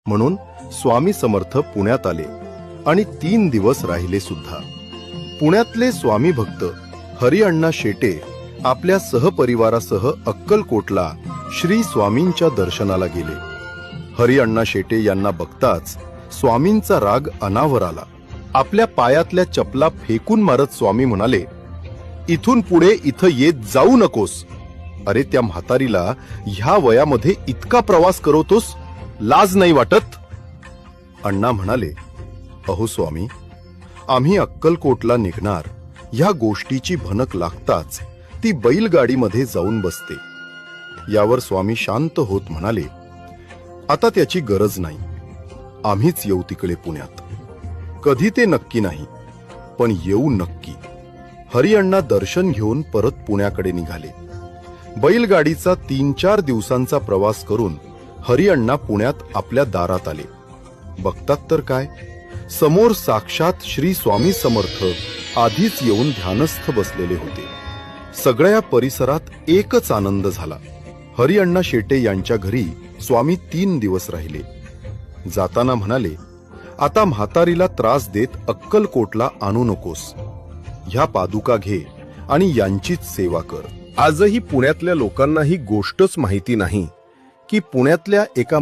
म्हणून स्वामी समर्थ पुण्यात आले आणि 3 दिवस राहिले सुद्धा. पुण्यातले स्वामी भक्त हरिअण्णा शेटे आपल्या सहपरिवारासह अक्कलकोटला श्री स्वामींच्या दर्शनाला गेले. हरिअण्णा शेटे यांना बघताच स्वामींचा राग अनावर आला. आपल्या पायातल्या चपला फेकून मारत स्वामी म्हणाले, इथून पुढे इथं येत जाऊ नकोस. अरे, त्या म्हातारीला ह्या वयामध्ये इतका प्रवास करवतोस, लाज नाही वाटत? अण्णा म्हणाले, अहो स्वामी, आम्ही अक्कलकोटला निघणार ह्या गोष्टीची भनक लागताच ती बैलगाडीमध्ये जाऊन बसते. यावर स्वामी शांत होत म्हणाले, आता त्याची गरज नाही. आम्हीच येऊ तिकडे पुण्यात. कधी ते नक्की नाही, पण येऊ नक्की. हरिअण्णा दर्शन घेऊन परत पुण्याकडे निघाले. बैलगाडीचा 3-4 दिवसांचा प्रवास करून हरिअण्णा पुण्यात आपल्या दारात आले. बघतात तर काय, समोर साक्षात श्री स्वामी समर्थ आधीच येऊन ध्यानस्थ बसलेले होते. सगळ्या परिसरात एकच आनंद झाला. हरिअण्णा शेटे यांच्या घरी स्वामी 3 दिवस राहिले. जाताना म्हणाले, आता म्हातारीला त्रास देत अक्कलकोटला आणू नकोस. ह्या पादुका घे आणि यांचीच सेवा कर. आजही पुण्यातल्या लोकांना ही गोष्टच माहिती नाही की पुण्यातल्या एका